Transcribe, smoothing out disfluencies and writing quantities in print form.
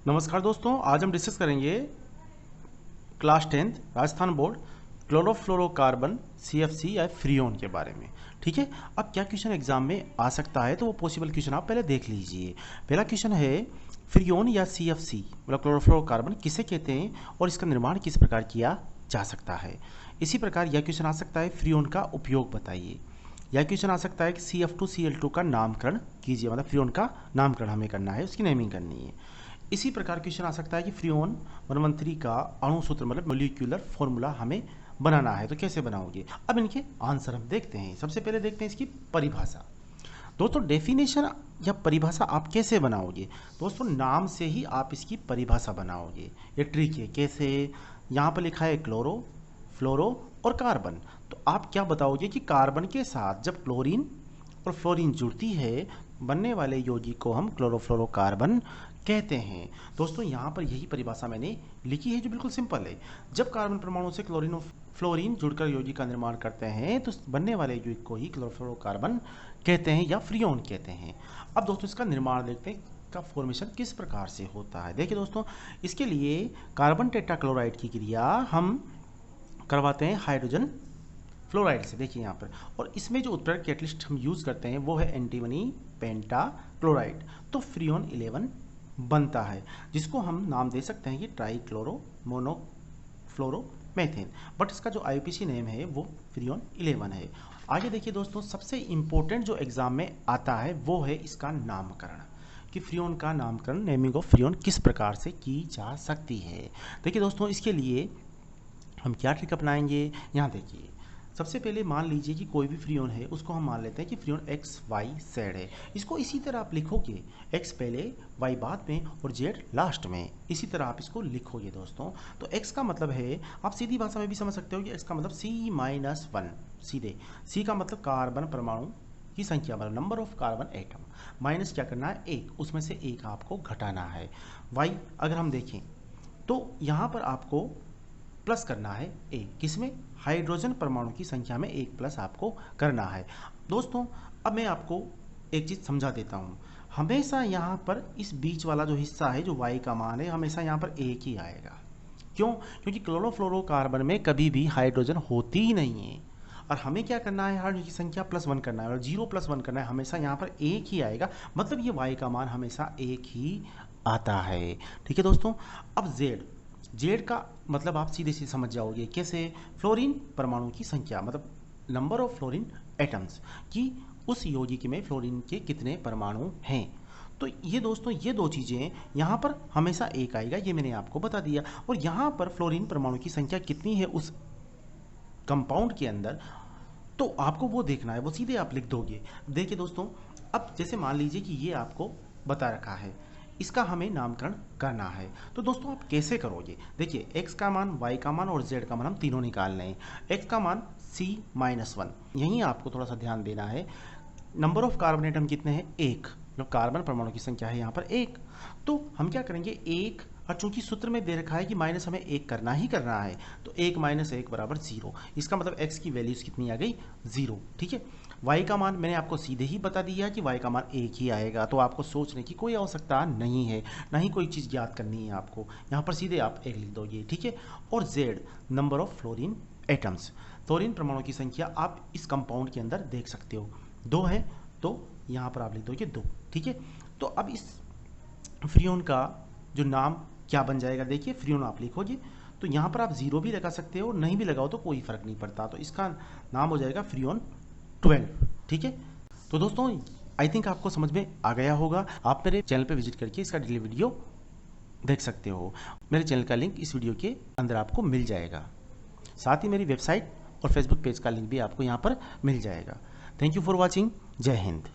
नमस्कार दोस्तों, आज हम डिस्कस करेंगे class 10th Rajasthan board chlorofluorocarbon CFC या फ्रियोन के बारे में। ठीक है, अब क्या क्वेश्चन एग्जाम में आ सकता है तो वो पॉसिबल क्वेश्चन आप पहले देख लीजिए। पहला क्वेश्चन है फ्रियोन या CFC मतलब क्लोरोफ्लोरोकार्बन किसे कहते हैं और इसका निर्माण किस प्रकार किया जा सकता है। इसी प्रकार यह क्वेश्चन आ सकता है फ्रियोन का उपयोग बताइए। यह क्वेश्चन आ सकता है कि CF2Cl2 का नामकरण कीजिए, मतलब फ्रियोन का नामकरण हमें करना है, उसकी नेमिंग करनी है। इसी प्रकार क्वेश्चन आ सकता है कि फ्रियोन 113 का अणु सूत्र मतलब मोलिक्यूलर फॉर्मूला हमें बनाना है, तो कैसे बनाओगे। अब इनके आंसर हम देखते हैं। सबसे पहले देखते हैं इसकी परिभाषा। दोस्तों डेफिनेशन या परिभाषा आप कैसे बनाओगे। दोस्तों नाम से ही आप इसकी परिभाषा बनाओगे। ये ट्रिक है कैसे। यहाँ पर लिखा है क्लोरो, फ्लोरो और कार्बन, तो आप क्या बताओगे कि कार्बन के साथ जब क्लोरीन और फ्लोरीन जुड़ती है बनने वाले यौगिक को हम क्लोरोफ्लोरोकार्बन कहते हैं। दोस्तों यहाँ पर यही परिभाषा मैंने लिखी है जो बिल्कुल सिंपल है। जब कार्बन परमाणु से क्लोरीन और फ्लोरीन जुड़कर यौगिक का निर्माण करते हैं तो बनने वाले यौगिक को ही क्लोरोफ्लोरोकार्बन कहते हैं या फ्रियोन कहते हैं। अब दोस्तों इसका निर्माण देखते हैं का फॉर्मेशन किस प्रकार से होता है। देखिए दोस्तों, इसके लिए कार्बन टेट्राक्लोराइड की क्रिया हम करवाते हैं हाइड्रोजन फ्लोराइड से। देखिए यहाँ पर, और इसमें जो उत्प्रेरक कैटलिस्ट हम यूज़ करते हैं वो है एंटीमनी पेंटाक्लोराइड, तो फ्रियोन 11 बनता है, जिसको हम नाम दे सकते हैं कि ट्राईक्लोरो मोनोफ्लोरोमेथेन, बट इसका जो IUPAC नेम है वो फ्रियोन 11 है। आगे देखिए दोस्तों, सबसे इम्पोर्टेंट जो एग्जाम में आता है वो है इसका नामकरण, कि फ्रियोन का नामकरण, नेमिंग ऑफ फ्रियोन किस प्रकार से की जा सकती है। देखिए दोस्तों, इसके लिए हम क्या ट्रिक अपनाएंगे। यहाँ देखिए, सबसे पहले मान लीजिए कि कोई भी फ्रियोन है, उसको हम मान लेते हैं कि फ्रियोन XYZ है। इसको इसी तरह आप लिखोगे, X पहले, Y बाद में और Z लास्ट में, इसी तरह आप इसको लिखोगे दोस्तों। तो X का मतलब है, आप सीधी भाषा में भी समझ सकते हो कि X का मतलब C-1 सीधे। C का मतलब कार्बन परमाणु की संख्या, मतलब number of carbon atom, minus क्या करना है 1, उसमें से 1 आपको घटाना है। Y अगर हम देखें तो यहाँ पर आपको प्लस करना है 1, किसमें, हाइड्रोजन परमाणु की संख्या में 1 प्लस आपको करना है। दोस्तों अब मैं आपको एक चीज़ समझा देता हूँ। हमेशा यहाँ पर इस बीच वाला जो हिस्सा है जो Y का मान है, हमेशा यहाँ पर 1 ही आएगा। क्यों? क्योंकि क्लोरोफ्लोरोकार्बन में कभी भी हाइड्रोजन होती ही नहीं है, और हमें क्या करना है, हाइड्रोजन की संख्या +1 करना है, और 0 + 1 करना है, हमेशा यहाँ पर 1 ही आएगा, मतलब ये Y का मान हमेशा 1 ही आता है। ठीक है दोस्तों। अब जेड का मतलब आप सीधे सीधे समझ जाओगे कैसे, फ्लोरीन परमाणु की संख्या, मतलब नंबर ऑफ फ्लोरीन एटम्स, कि उस यौगिक में फ्लोरीन के कितने परमाणु हैं। तो ये दोस्तों, ये दो चीज़ें यहाँ पर हमेशा 1 आएगा, ये मैंने आपको बता दिया। और यहाँ पर फ्लोरीन परमाणु की संख्या कितनी है उस कंपाउंड के अंदर, तो आपको वो देखना है, वो सीधे आप लिख दोगे। देखिए दोस्तों, अब जैसे मान लीजिए कि ये आपको बता रखा है, इसका हमें नामकरण करना है, तो दोस्तों आप कैसे करोगे। देखिए X का मान, Y का मान और Z का मान हम तीनों निकाल रहे हैं। X का मान C-1, यहीं आपको थोड़ा सा ध्यान देना है। नंबर ऑफ कार्बन एटम कितने हैं, 1, जो कार्बन परमाणु की संख्या है यहाँ पर 1, तो हम क्या करेंगे 1, और चूंकि सूत्र में दे रखा है कि माइनस हमें 1 करना ही करना है, तो 1 - 1 = 0। इसका मतलब X की वैल्यूज कितनी आ गई, 0। ठीक है। Y का मान मैंने आपको सीधे ही बता दिया कि Y का मान 1 ही आएगा, तो आपको सोचने की कोई आवश्यकता नहीं है, ना ही कोई चीज़ ज्ञात करनी है आपको, यहाँ पर सीधे आप 1 लिख दोगे। ठीक है। और Z number of fluorine atoms, fluorine परमाणु की संख्या आप इस कंपाउंड के अंदर देख सकते हो 2 है, तो यहाँ पर आप लिख दोगे 2। ठीक है। तो अब इस फ्रियोन का जो नाम क्या बन जाएगा, देखिए फ्रियोन आप लिखोगे तो यहाँ पर आप 0 भी लगा सकते हो, नहीं भी लगाओ तो कोई फर्क नहीं पड़ता, तो इसका नाम हो जाएगा फ्रियोन 12। ठीक है। तो दोस्तों आई थिंक आपको समझ में आ गया होगा। आप मेरे चैनल पे विजिट करके इसका डिटेल वीडियो देख सकते हो। मेरे चैनल का लिंक इस वीडियो के अंदर आपको मिल जाएगा, साथ ही मेरी वेबसाइट और फेसबुक पेज का लिंक भी आपको यहाँ पर मिल जाएगा। Thank you for watching. जय हिंद।